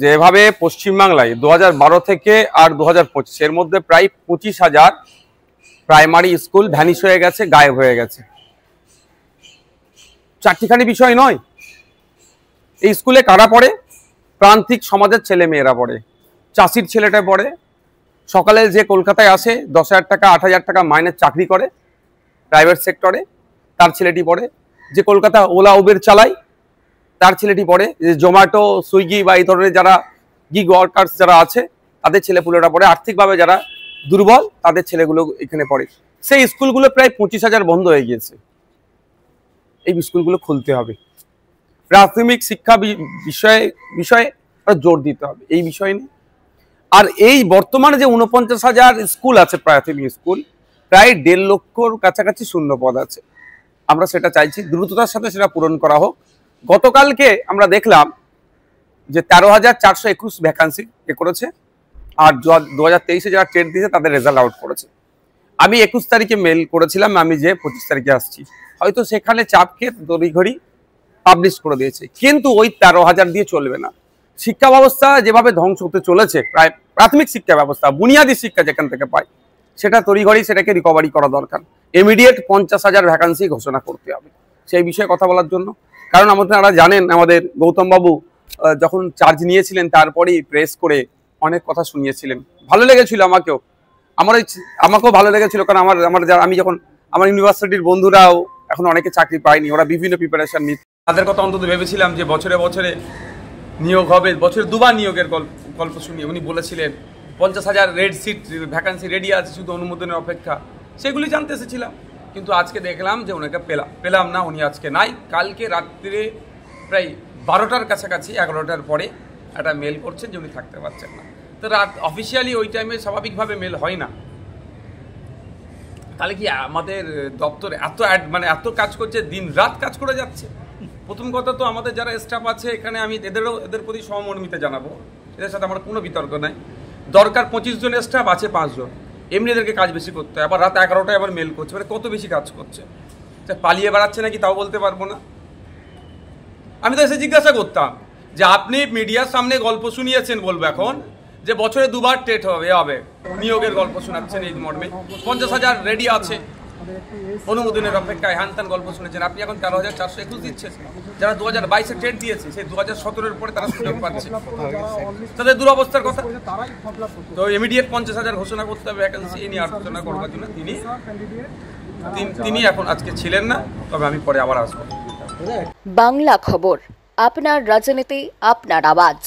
যেভাবে পশ্চিমবাংলায় 2012 থেকে আর 2025 এর মধ্যে প্রায় 25,000 প্রাইমারি স্কুল ভ্যানিশ হয়ে গেছে, গায়েব হয়ে গেছে। চারটিখানি বিষয় নয়। এই স্কুলে কারা পড়ে? প্রান্তিক সমাজের ছেলে মেয়েরা পড়ে, চাষির ছেলেটা পড়ে, সকালে যে কলকাতায় আসে 10,000 টাকা 8,000 টাকা মাইনের চাকরি করে প্রাইভেট সেক্টরে, তার ছেলেটি পড়ে। যে কলকাতা ওলা উবের চালায় তার ছেলেটি পড়ে। যে জোম্যাটো সুইগি বা এই ধরনের যারা গিগ ওয়ার্কার্স যারা আছে তাদের ছেলেপুলেরা পড়ে। আর্থিকভাবে যারা দুর্বল তাদের ছেলেগুলো এখানে পড়ে। সেই স্কুলগুলো প্রায় 25,000 বন্ধ হয়ে গিয়েছে। এই স্কুলগুলো খুলতে হবে। প্রাথমিক শিক্ষা বিষয়ে জোর দিতে হবে এই বিষয় নিয়ে। আর এই বর্তমানে যে 49,000 স্কুল আছে প্রাথমিক স্কুল, প্রায় 1.5 লক্ষর কাছাকাছি শূন্য পদ আছে। আমরা সেটা চাইছি দ্রুততার সাথে সেটা পূরণ করা হোক। গতকালকে আমরা দেখলাম যে 13,421 ভ্যাকান্সি করেছে, আর 2023-এ যারা টেট দিয়েছে তাদের রেজাল্ট আউট করেছে। আমি 21 তারিখে মেল করেছিলাম, আমি যে 25 তারিখে আসছি, হয়তো সেখানে চাপ খেয়ে তড়িঘড়ি পাবলিশ করে দিয়েছে। কিন্তু ওই 13,000 দিয়ে চলবে না। শিক্ষা ব্যবস্থা যেভাবে ধ্বংস হতে চলেছে, প্রায় প্রাথমিক শিক্ষা ব্যবস্থা, বুনিয়াদী শিক্ষা যেখান থেকে পায়, সেটা তড়িঘড়ি সেটাকে রিকভারি করা দরকার। ইমিডিয়েট 50,000 ভ্যাকান্সি ঘোষণা করতে হবে সেই বিষয়ে কথা বলার জন্য। কারণ আপনারা জানেন, আমাদের গৌতম বাবু যখন চার্জ নিয়েছিলেন তারপরেই প্রেস করে অনেক কথা শুনিয়েছিলেন। ভালো লেগেছিল আমাকেও ভালো লেগেছিল। কারণ আমি যখন আমার ইউনিভার্সিটির বন্ধুরাও এখন অনেকে চাকরি পায়নি, ওরা বিভিন্ন প্রিপারেশন নিচ্ছে, তাদের কথা অন্তত ভেবেছিলাম যে বছরে বছরে নিয়োগ হবে, বছরে দুবার নিয়োগের গল্প শুনিয়ে উনি বলেছিলেন 50,000 রেড সিট ভ্যাকান্সি রেডি আছে, শুধু অনুমোদনের অপেক্ষা। সেগুলি জানতে এসেছিলাম, কিন্তু আজকে দেখলাম যে ওনাকে পেলাম না, উনি আজকে নাই। কালকে রাত্রে প্রায় 12টার কাছাকাছি, 11টার পরে একটা মেল করছেন যে উনি থাকতে পারছেন না। তো রাত অফিসিয়ালি ওই টাইমে স্বাভাবিকভাবে মেল হয় না। তাহলে কি আমাদের দপ্তর এত কাজ করছে, দিন রাত কাজ করে যাচ্ছে? প্রথম কথা তো আমাদের যারা স্টাফ আছে এখানে, আমি এদের প্রতি সহমর্মিতা জানাবো, এদের সাথে আমার কোনো বিতর্ক নাই। দরকার 25 জন স্টাফ, আছে 5 জন, এমনি এদেরকে কাজ বেশি করতে হয়। আবার রাত 11টায় আবার মেল করছে, মানে কত বেশি কাজ করছে। পালিয়ে বেড়াচ্ছে নাকি তাও বলতে পারবো না। আমি তো এসে জিজ্ঞাসা করতাম যে আপনি মিডিয়ার সামনে গল্প শুনিয়েছেন, বলবো এখন যে বছরে দুবার টেট হবে নিয়োগের গল্প শোনাচ্ছেন এই মর্মে, 50,000 রেডি আছে, অনুমোদনের অপেক্ষায় হ্যান গল্প শুনেছেন। আপনি এখন 13,421 দিচ্ছেন। যারা 2022-এ টেট দিয়েছে, সেই 2017-এর পরে তারা সুযোগ পাচ্ছে, তাদের দুরবস্থার কথা। তো ইমিডিয়েট 50,000 ঘোষণা করতে হবে ভ্যাকেন্সি। এই নিয়ে আলোচনা করবার জন্য তিনি এখন আজকে ছিলেন না, তবে আমি পরে আবার আসবো। বাংলা খবর, আপনার রাজনীতি, আপনার আওয়াজ।